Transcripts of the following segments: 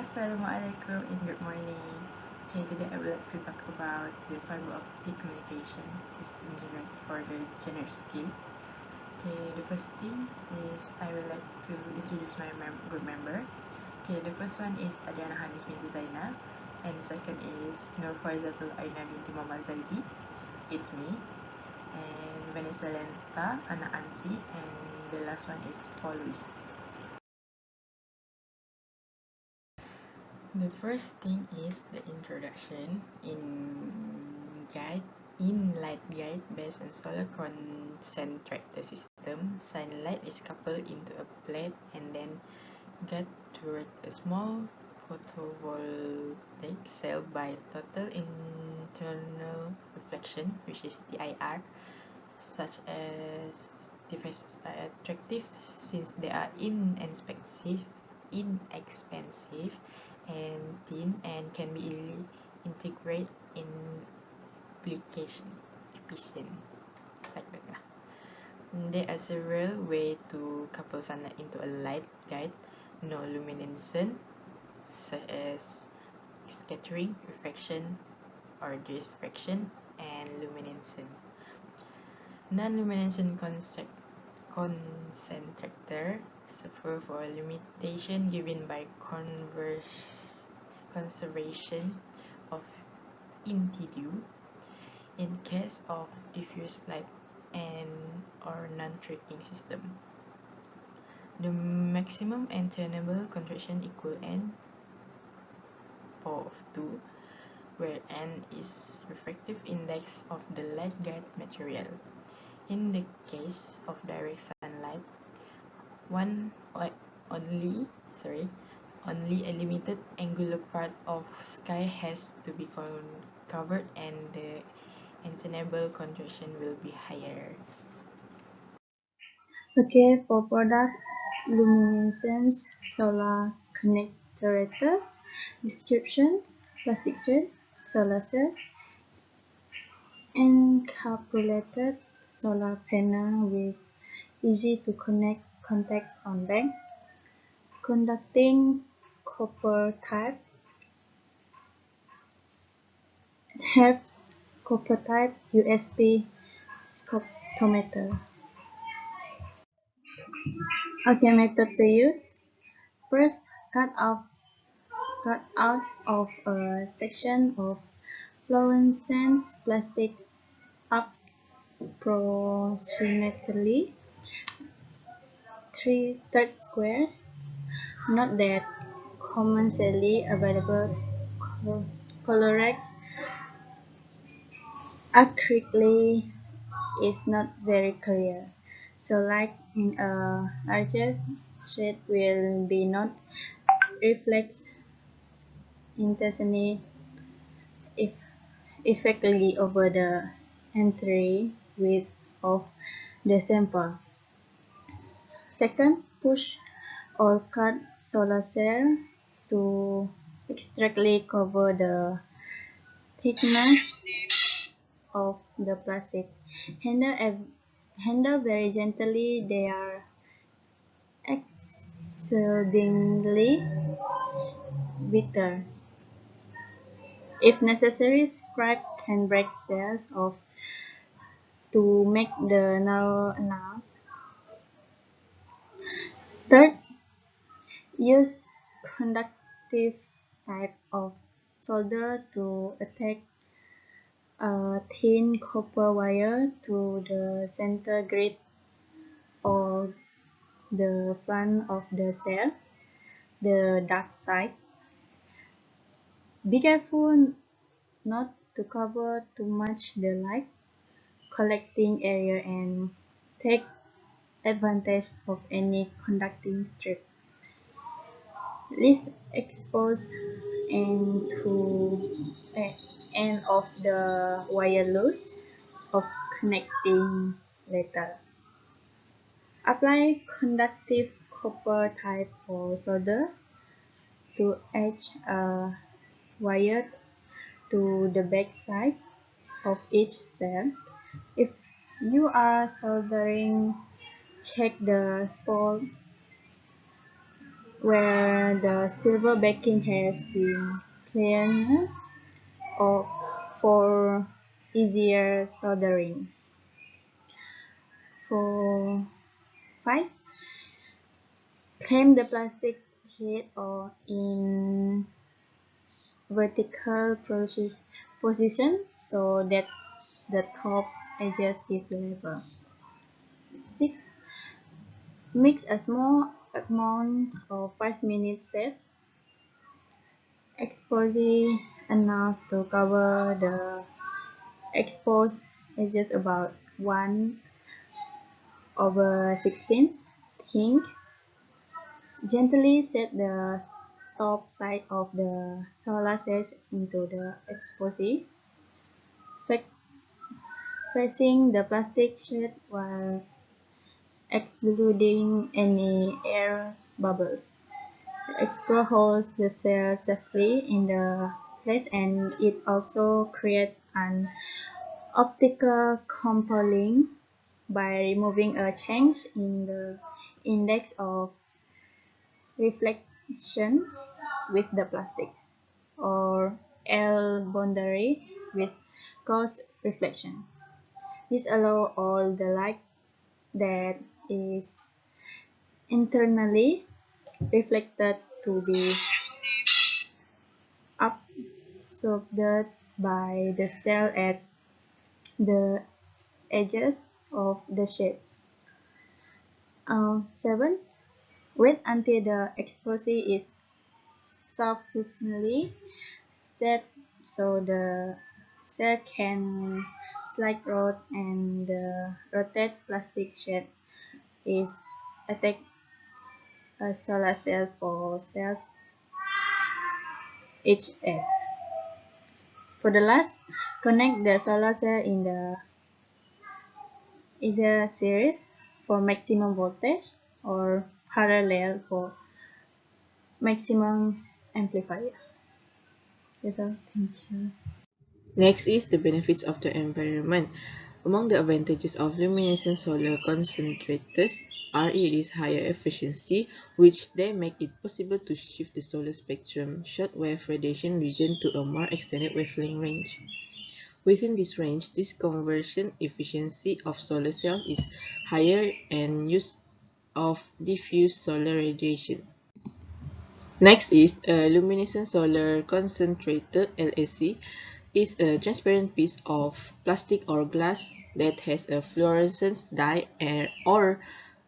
Assalamualaikum and good morning. Okay, today I would like to talk about the fiber optic communication system for the general scheme. Okay, the first thing is I would like to introduce my group member. Okay, the first one is Adriana Hamis binti Zaina, and the second is Nur Faizatul Aina binti Muhammad Zaidi. It's me. And Vanessa Lenta, Ana Ansi, and the last one is Paul Luis. The first thing is the introduction in light guide based on solar concentrator system. Sunlight is coupled into a plate and then get toward a small photovoltaic cell by total internal reflection, which is TIR. Such as devices are attractive since they are inexpensive and thin and can be easily integrated in application like that. There are several ways to couple sunlight into a light guide. No luminescent, such as scattering, refraction, or diffraction, and luminescent. Non-luminescent concentrator suffer for limitation given by conservation of intensity in case of diffuse light or non-tracking system. The maximum attainable concentration equal n power of 2, where n is refractive index of the light guide material. In the case of direct sunlight, only a limited angular part of sky has to be covered, and the attainable concentration will be higher. Okay, for product luminescence solar connector descriptions: plastic strip, solar cell, encapsulated solar panel with easy to contact on back, conducting copper type, copper type USB spectrometer. Okay, method to use: first, cut out of a section of fluorescent plastic approximately 3/3 square. Note that commercially available Colorex accurately is not very clear, so light in a larger shade will be not reflect intensely effectively over the entire width of the sample. Second, push or cut solar cell to extractly cover the thickness of the plastic. Handle very gently. They are exceedingly bitter. If necessary, scrape and break cells off to make the narrow enough. Third, use conductive type of solder to attach a thin copper wire to the center grid or the front of the cell, the dark side. Be careful not to cover too much the light collecting area and take advantage of any conducting strip. Leave exposed end of the wire loose of connecting later. Apply conductive copper type or solder to edge a wire to the back side of each cell. If you are soldering, check the spool where the silver backing has been cleaned off for easier soldering. For 5. Clamp the plastic sheet or in vertical position so that the top edges is level. 6. Mix a small amount of 5-minute set, exposing enough to cover the exposed edges about 1/16 inch. Gently set the top side of the solar cells into the exposé, facing the plastic sheet while excluding any air bubbles. The expo holds the cell safely in the place, and it also creates an optical coupling by removing a change in the index of reflection with the plastics, or L boundary with cause reflections. This allows all the light that is internally reflected to be absorbed by the cell at the edges of the shape. 7. Wait until the exposure is sufficiently set so the cell can slide out and the rotate plastic sheet is attacked a solar cells for cells each edge. For the last, connect the solar cell in the either series for maximum voltage or parallel for maximum amplifier. That's all. Thank you. Next is the benefits of the environment. Among the advantages of luminescent solar concentrators are its higher efficiency, which they make it possible to shift the solar spectrum shortwave radiation region to a more extended wavelength range. Within this range, this conversion efficiency of solar cells is higher and use of diffuse solar radiation. Next is a luminescent solar concentrator (LSC) is a transparent piece of plastic or glass that has a fluorescence dye or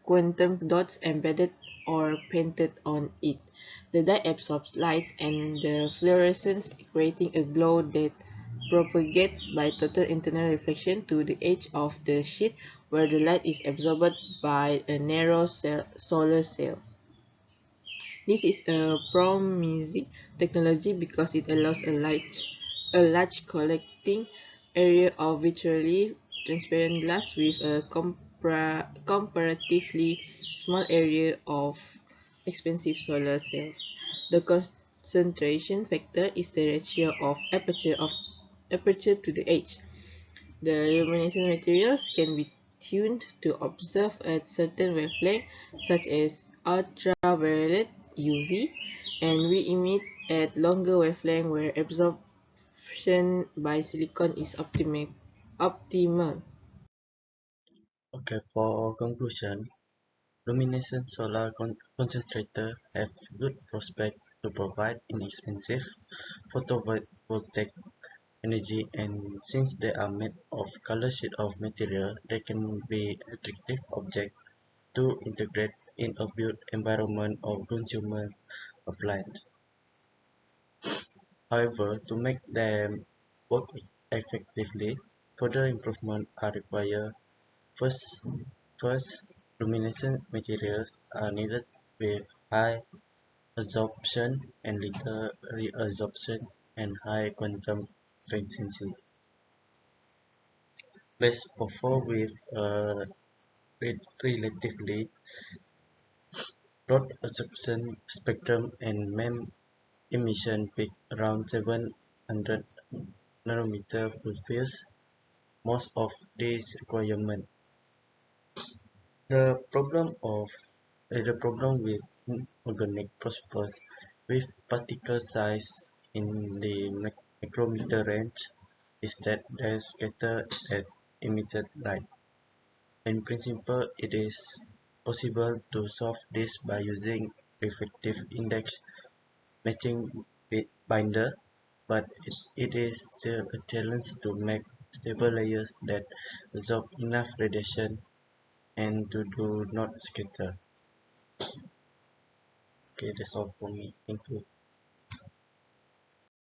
quantum dots embedded or painted on it. The dye absorbs light and the fluorescence, creating a glow that propagates by total internal reflection to the edge of the sheet where the light is absorbed by a narrow solar cell. This is a promising technology because it allows a large collecting area of virtually transparent glass with a comparatively small area of expensive solar cells. The concentration factor is the ratio of aperture to the edge. The luminescent materials can be tuned to observe at certain wavelengths, such as ultraviolet (UV), and re-emit at longer wavelengths where absorption by silicon is optimal. Okay, for conclusion, luminescent solar concentrators have good prospect to provide inexpensive photovoltaic energy, and since they are made of color sheet of material, they can be attractive object to integrate in a built environment of consumer appliance. However, to make them work effectively, further improvements are required. First, first, luminescent materials are needed with high absorption and little reabsorption and high quantum efficiency. Let's perform with a relatively broad absorption spectrum and MEM emission peak around 700 nanometer fulfills most of these requirements. The problem with organic prospers with particle size in the micrometer range is that they scatter at emitted light. In principle, it is possible to solve this by using refractive index matching binder, but it is still a challenge to make stable layers that absorb enough radiation and to do not scatter. Okay, that's all for me. Thank you.